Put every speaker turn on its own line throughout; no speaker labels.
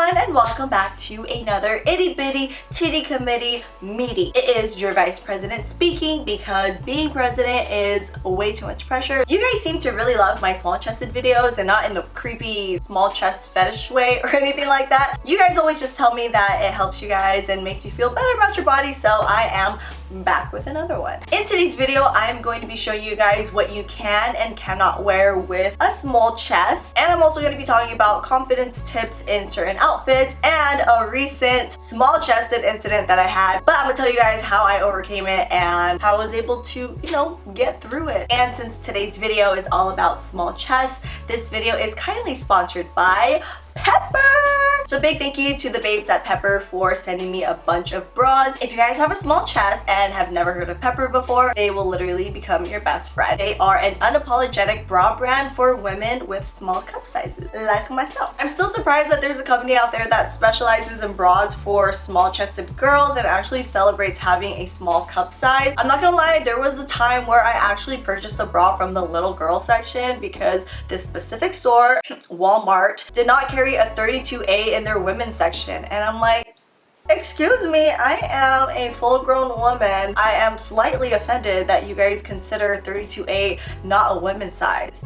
everyone, and welcome back to another itty bitty titty committee meeting. It is your vice president speaking because being president is way too much pressure. You guys seem to really love my small chested videos and not in a creepy small chest fetish way or anything like that. You guys always just tell me that it helps you guys and makes you feel better about your body, so I am back with another one. In today's video, I'm going to be showing you guys what you can and cannot wear with a small chest, and I'm also going to be talking about confidence tips in certain outfits and a recent small chested incident that I had, but I'm gonna tell you guys how I overcame it and how I was able to, get through it. And since today's video is all about small chests, this video is kindly sponsored by Pepper! So big thank you to the babes at Pepper for sending me a bunch of bras. If you guys have a small chest and have never heard of Pepper before, they will literally become your best friend. They are an unapologetic bra brand for women with small cup sizes, like myself. I'm still surprised that there's a company out there that specializes in bras for small chested girls and actually celebrates having a small cup size. I'm not gonna lie, there was a time where I actually purchased a bra from the little girl section because this specific store, Walmart, did not carry a 32A in their women's section, and I'm like, excuse me, I am a full-grown woman. I am slightly offended that you guys consider 32A not a women's size.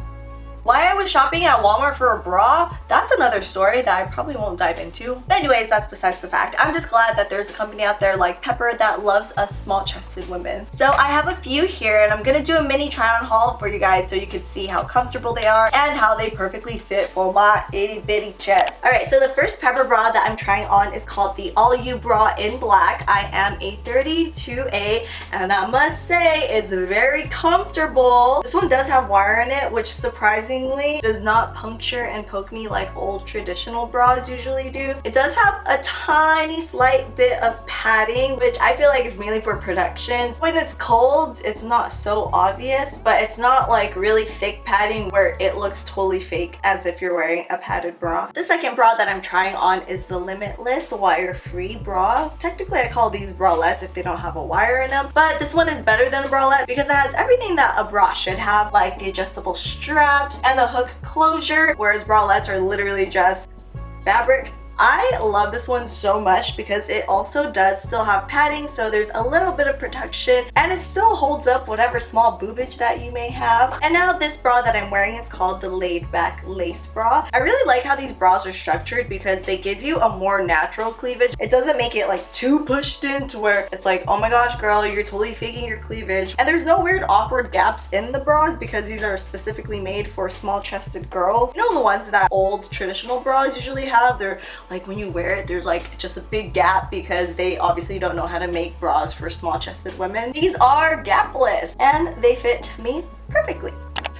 Why I was shopping at Walmart for a bra, that's another story that I probably won't dive into. But anyways, that's besides the fact. I'm just glad that there's a company out there like Pepper that loves us small-chested women. So I have a few here, and I'm gonna do a mini try-on haul for you guys so you can see how comfortable they are and how they perfectly fit for my itty-bitty chest. Alright, so the first Pepper bra that I'm trying on is called the All You Bra in Black. I am a 32A, and I must say it's very comfortable. This one does have wire in it, which surprisingly does not puncture and poke me like old traditional bras usually do. It does have a tiny slight bit of padding, which I feel like is mainly for protection. When it's cold, it's not so obvious, but it's not like really thick padding where it looks totally fake as if you're wearing a padded bra. The second bra that I'm trying on is the Limitless wire-free bra. Technically, I call these bralettes if they don't have a wire in them, but this one is better than a bralette because it has everything that a bra should have, like the adjustable straps and the hook closure, whereas bralettes are literally just fabric. I love this one so much because it also does still have padding, so there's a little bit of protection and it still holds up whatever small boobage that you may have. And now this bra that I'm wearing is called the Laid Back Lace Bra. I really like how these bras are structured because they give you a more natural cleavage. It doesn't make it like too pushed in to where it's like, oh my gosh girl, you're totally faking your cleavage. And there's no weird awkward gaps in the bras because these are specifically made for small chested girls. You know, the ones that old traditional bras usually have? They're like when you wear it, there's like just a big gap because they obviously don't know how to make bras for small chested women. These are gapless and they fit me perfectly.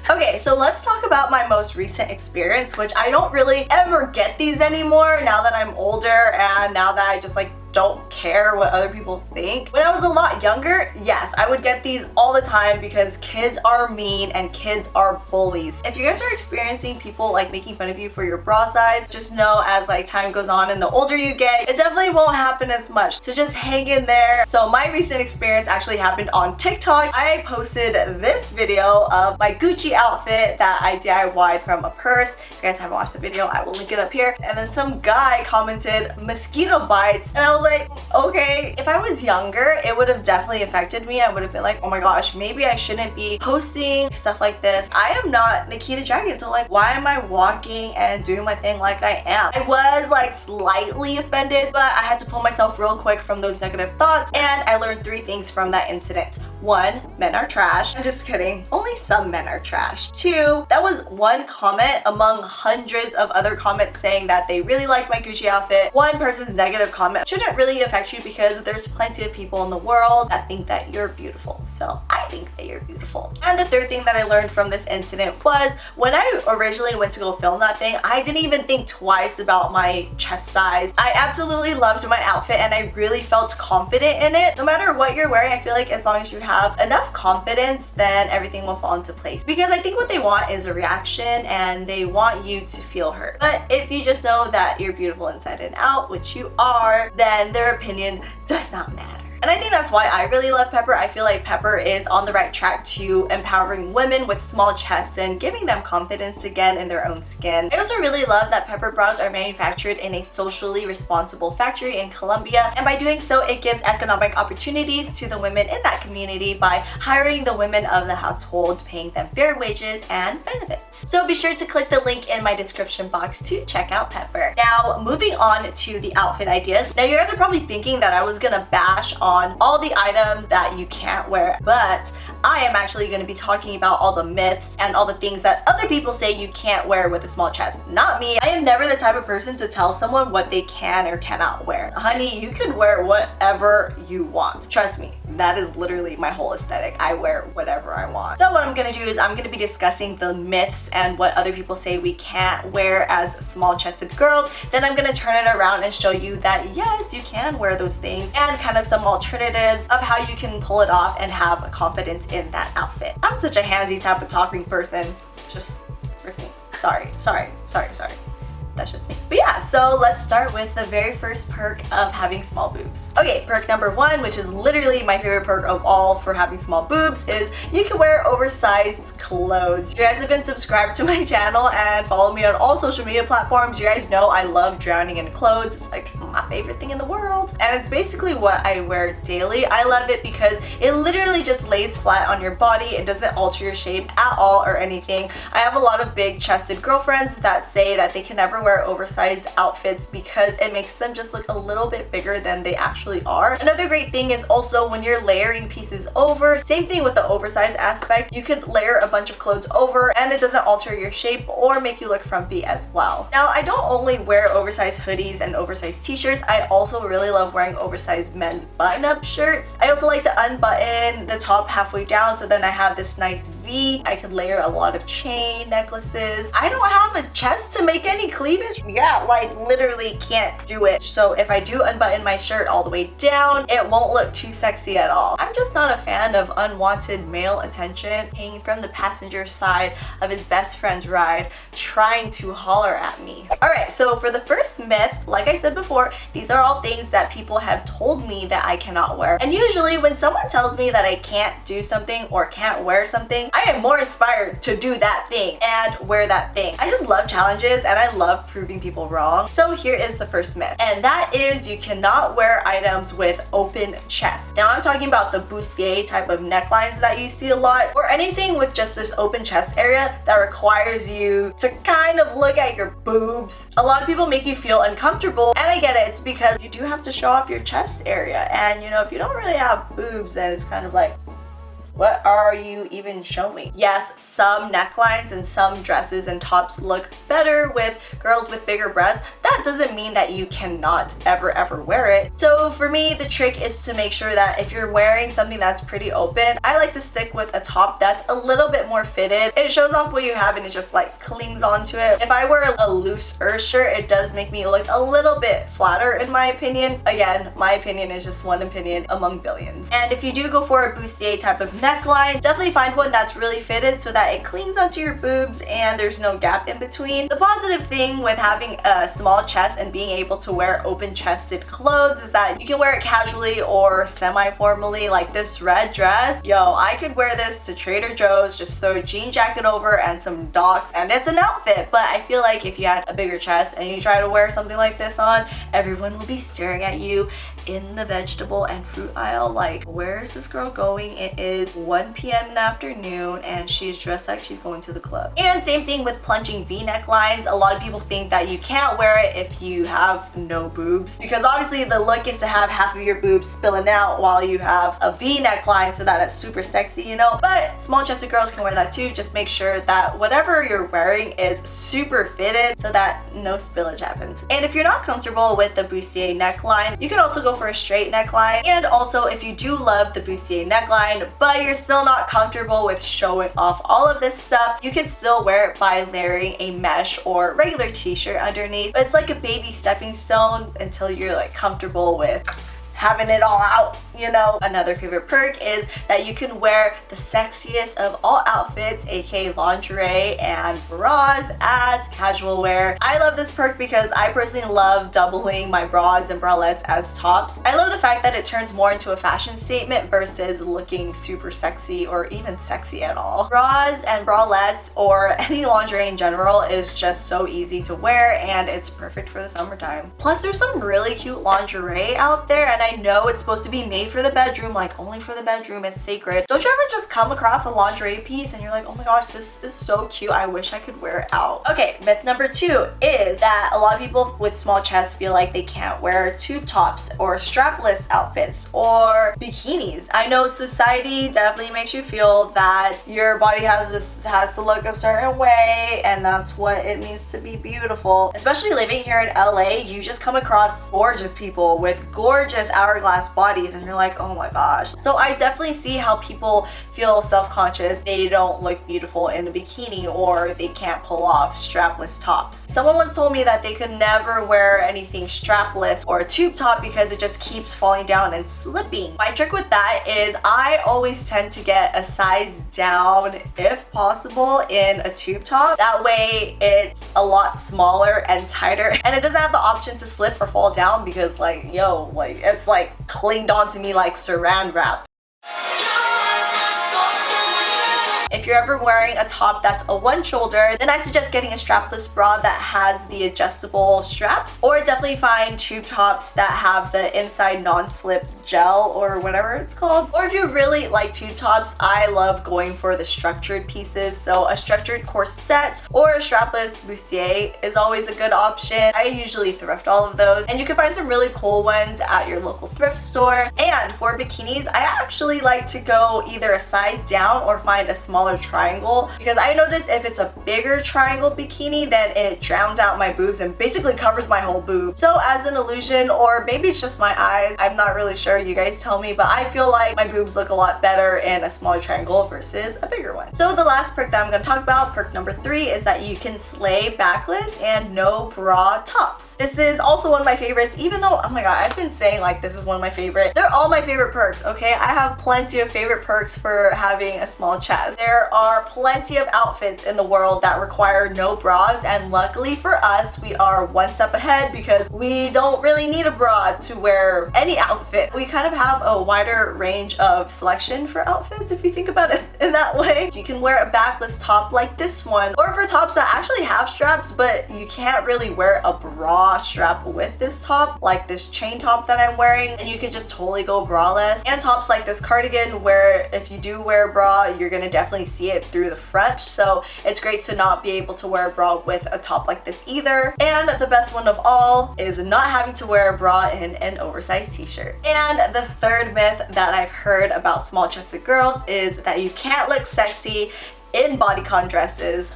Okay, so let's talk about my most recent experience, which I don't really ever get these anymore now that I'm older and now that I just don't care what other people think. When I was a lot younger, yes, I would get these all the time because kids are mean and kids are bullies. If you guys are experiencing people making fun of you for your bra size, just know as time goes on and the older you get, it definitely won't happen as much. So just hang in there. So my recent experience actually happened on TikTok. I posted this video of my Gucci outfit that I DIY'd from a purse. If you guys haven't watched the video, I will link it up here. And then some guy commented mosquito bites, and I was like, okay, if I was younger, it would have definitely affected me. I would have been like, oh my gosh, maybe I shouldn't be posting stuff like this. I am not Nikita Dragon, so why am I walking and doing my thing like I am? I was slightly offended, but I had to pull myself real quick from those negative thoughts, and I learned 3 things from that incident. 1, men are trash. I'm just kidding. Only some men are trash. 2, that was one comment among hundreds of other comments saying that they really liked my Gucci outfit. One person's negative comment shouldn't really affect you because there's plenty of people in the world that think that you're beautiful. So I think that you're beautiful. And the 3rd thing that I learned from this incident was when I originally went to go film that thing, I didn't even think twice about my chest size. I absolutely loved my outfit and I really felt confident in it. No matter what you're wearing, I feel like as long as you have enough confidence, then everything will fall into place. Because I think what they want is a reaction and they want you to feel hurt. But if you just know that you're beautiful inside and out, which you are, then their opinion does not matter. And I think that's why I really love Pepper. I feel like Pepper is on the right track to empowering women with small chests and giving them confidence again in their own skin. I also really love that Pepper bras are manufactured in a socially responsible factory in Colombia, and by doing so it gives economic opportunities to the women in that community by hiring the women of the household, paying them fair wages and benefits. So be sure to click the link in my description box to check out Pepper. Now moving on to the outfit ideas. Now you guys are probably thinking that I was gonna bash on all the items that you can't wear, but I am actually going to be talking about all the myths and all the things that other people say you can't wear with a small chest. Not me. I am never the type of person to tell someone what they can or cannot wear. Honey, you can wear whatever you want. Trust me, that is literally my whole aesthetic. I wear whatever I want. So what I'm going to do is I'm going to be discussing the myths and what other people say we can't wear as small chested girls. Then I'm going to turn it around and show you that yes, you can wear those things and kind of some alternatives of how you can pull it off and have confidence in that outfit. I'm such a handsy type of talking person. Just freaking sorry. That's just me. But yeah, so let's start with the very first perk of having small boobs. Okay, perk number one, which is literally my favorite perk of all for having small boobs, is you can wear oversized clothes. If you guys have been subscribed to my channel and follow me on all social media platforms, you guys know I love drowning in clothes. It's like my favorite thing in the world. And it's basically what I wear daily. I love it because it literally just lays flat on your body. It doesn't alter your shape at all or anything. I have a lot of big chested girlfriends that say that they can never wear oversized outfits because it makes them just look a little bit bigger than they actually are. Another great thing is also when you're layering pieces over, same thing with the oversized aspect, you could layer a bunch of clothes over and it doesn't alter your shape or make you look frumpy as well. Now, I don't only wear oversized hoodies and oversized t-shirts, I also really love wearing oversized men's button-up shirts. I also like to unbutton the top halfway down so then I have this nice V. I could layer a lot of chain necklaces. I don't have a chest to make any cleavage. Yeah, like literally can't do it. So if I do unbutton my shirt all the way down, it won't look too sexy at all. I'm just not a fan of unwanted male attention hanging from the passenger side of his best friend's ride trying to holler at me. Alright, so for the first myth, like I said before, these are all things that people have told me that I cannot wear. And usually when someone tells me that I can't do something or can't wear something, I am more inspired to do that thing and wear that thing. I just love challenges and I love proving people wrong. So here is the first myth, and that is you cannot wear items with open chest. Now I'm talking about the bustier type of necklines that you see a lot, or anything with just this open chest area that requires you to kind of look at your boobs. A lot of people make you feel uncomfortable, and I get it. It's because you do have to show off your chest area, and you know, if you don't really have boobs, then it's kind of like, what are you even showing? Yes, some necklines and some dresses and tops look better with girls with bigger breasts. That doesn't mean that you cannot ever wear it. So for me, the trick is to make sure that if you're wearing something that's pretty open, I like to stick with a top that's a little bit more fitted. It shows off what you have and it just like clings onto it. If I wear a looser shirt, it does make me look a little bit flatter in my opinion. Again, my opinion is just one opinion among billions. And if you do go for a bustier type of neckline, definitely find one that's really fitted so that it clings onto your boobs and there's no gap in between. The positive thing with having a small chest and being able to wear open-chested clothes is that you can wear it casually or semi-formally, like this red dress. Yo, I could wear this to Trader Joe's, just throw a jean jacket over and some docs and it's an outfit. But I feel like if you had a bigger chest and you try to wear something like this on, everyone will be staring at you in the vegetable and fruit aisle like, where is this girl going? It is 1 p.m. in the afternoon and she's dressed like she's going to the club. And same thing with plunging V-neck lines. A lot of people think that you can't wear it if you have no boobs, because obviously the look is to have half of your boobs spilling out while you have a V-neck line so that it's super sexy, you know. But small chested girls can wear that too. Just make sure that whatever you're wearing is super fitted so that no spillage happens. And if you're not comfortable with the bustier neckline, you can also go for a straight neckline. And also, if you do love the bustier neckline but you're still not comfortable with showing off all of this stuff, you can still wear it by layering a mesh or regular t-shirt underneath. But it's like a baby stepping stone until you're like comfortable with having it all out. you know. Another favorite perk is that you can wear the sexiest of all outfits, aka lingerie and bras, as casual wear. I love this perk because I personally love doubling my bras and bralettes as tops. I love the fact that it turns more into a fashion statement versus looking super sexy or even sexy at all. Bras and bralettes or any lingerie in general is just so easy to wear, and it's perfect for the summertime. Plus there's some really cute lingerie out there, and I know it's supposed to be made for the bedroom, like only for the bedroom, it's sacred. Don't you ever just come across a lingerie piece and you're like, oh my gosh, this is so cute, I wish I could wear it out. Okay, myth number 2 is that a lot of people with small chests feel like they can't wear tube tops or strapless outfits or bikinis. I know society definitely makes you feel that your body has to look a certain way, and that's what it means to be beautiful. Especially living here in LA, you just come across gorgeous people with gorgeous hourglass bodies and you're like, oh my gosh. So I definitely see how people feel self-conscious, they don't look beautiful in a bikini, or they can't pull off strapless tops. Someone once told me that they could never wear anything strapless or a tube top because it just keeps falling down and slipping. My trick with that is I always tend to get a size down if possible in a tube top. That way it's a lot smaller and tighter, and it doesn't have the option to slip or fall down because like, yo, like it's like clinged onto me like saran wrap. If you're ever wearing a top that's a one shoulder, then I suggest getting a strapless bra that has the adjustable straps, or definitely find tube tops that have the inside non-slip gel or whatever it's called. Or if you really like tube tops, I love going for the structured pieces. So a structured corset or a strapless bustier is always a good option. I usually thrift all of those, and you can find some really cool ones at your local thrift store. And for bikinis, I actually like to go either a size down or find a smaller triangle, because I noticed if it's a bigger triangle bikini, then it drowns out my boobs and basically covers my whole boob. So as an illusion, or maybe it's just my eyes, I'm not really sure, you guys tell me, but I feel like my boobs look a lot better in a smaller triangle versus a bigger one. So the last perk that I'm going to talk about, perk number 3, is that you can slay backless and no bra tops. This is also one of my favorites, even though, oh my god, I've been saying like this is one of my favorite. They're all my favorite perks, okay? I have plenty of favorite perks for having a small chest. There are plenty of outfits in the world that require no bras, and luckily for us, we are one step ahead because we don't really need a bra to wear any outfit. We kind of have a wider range of selection for outfits if you think about it in that way. You can wear a backless top like this one, or for tops that actually have straps but you can't really wear a bra strap with this top, like this chain top that I'm wearing, and you can just totally go braless. And tops like this cardigan where if you do wear a bra, you're gonna definitely see it through the front, so it's great to not be able to wear a bra with a top like this either. And the best one of all is not having to wear a bra in an oversized t-shirt. And the third myth that I've heard about small chested girls is that you can't look sexy in bodycon dresses.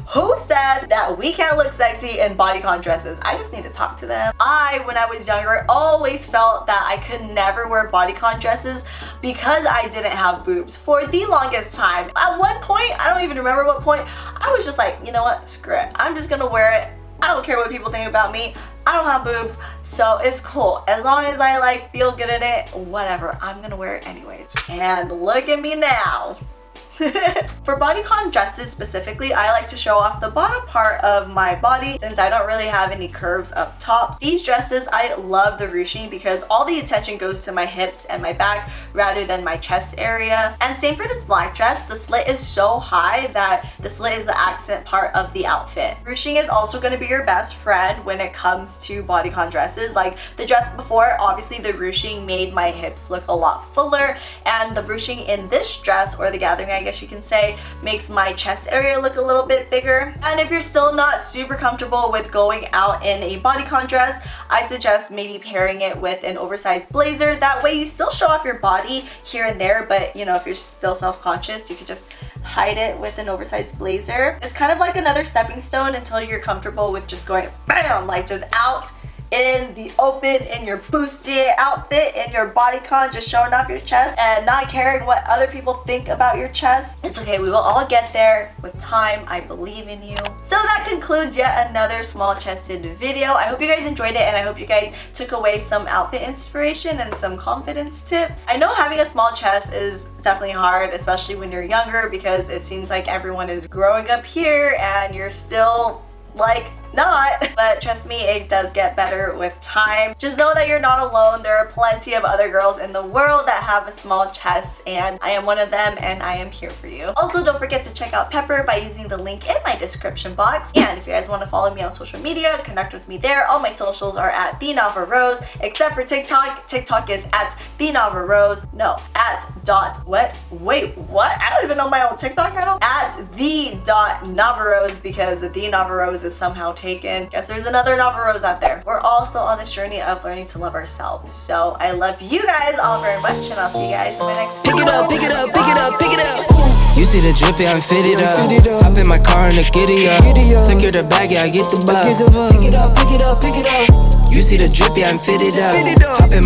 Who said that we can't look sexy in bodycon dresses? I just need to talk to them. When I was younger, always felt that I could never wear bodycon dresses because I didn't have boobs for the longest time. At one point, I don't even remember what point, I was just like, you know what, screw it. I'm just gonna wear it. I don't care what people think about me. I don't have boobs, so it's cool. As long as I like feel good in it, whatever, I'm gonna wear it anyways. And look at me now. For bodycon dresses specifically, I like to show off the bottom part of my body since I don't really have any curves up top. These dresses, I love the ruching because all the attention goes to my hips and my back rather than my chest area. And same for this black dress, the slit is so high that the slit is the accent part of the outfit. Ruching is also going to be your best friend when it comes to bodycon dresses. Like the dress before, obviously the ruching made my hips look a lot fuller, and the ruching in this dress, or the gathering I guess you can say, makes my chest area look a little bit bigger. And if you're still not super comfortable with going out in a bodycon dress, I suggest maybe pairing it with an oversized blazer. That way you still show off your body here and there, but you know, if you're still self-conscious, you could just hide it with an oversized blazer. It's kind of like another stepping stone until you're comfortable with just going bam, like just out in the open, in your boosted outfit, in your bodycon, just showing off your chest and not caring what other people think about your chest. It's okay, we will all get there with time. I believe in you. So that concludes yet another small chested video. I hope you guys enjoyed it, and I hope you guys took away some outfit inspiration and some confidence tips. I know having a small chest is definitely hard, especially when you're younger, because it seems like everyone is growing up here and you're still like not, but trust me, it does get better with time. Just know that you're not alone. There are plenty of other girls in the world that have a small chest, and I am one of them, and I am here for you. Also, don't forget to check out Pepper by using the link in my description box. And if you guys want to follow me on social media, connect with me there. All my socials are at @NAVAROSE, except for TikTok. TikTok is at @NAVAROSE. No, Wait, what? I don't even know my own TikTok handle. @the.NAVAROSE, because the NAVAROSE is somehow taken. Guess there's another NAVAROSE out there. We're all still on this journey of learning to love ourselves. So I love you guys all very much, and I'll see you guys in my next video.
Pick it up, pick it up, pick it up, pick it up. You see the drippy, I'm fitted up. Hop in my car and the giddy up. Secure the bag, yeah, I get the bus. Pick it up, pick it up, pick it up. You see the drippy, I'm fitted up. Hop in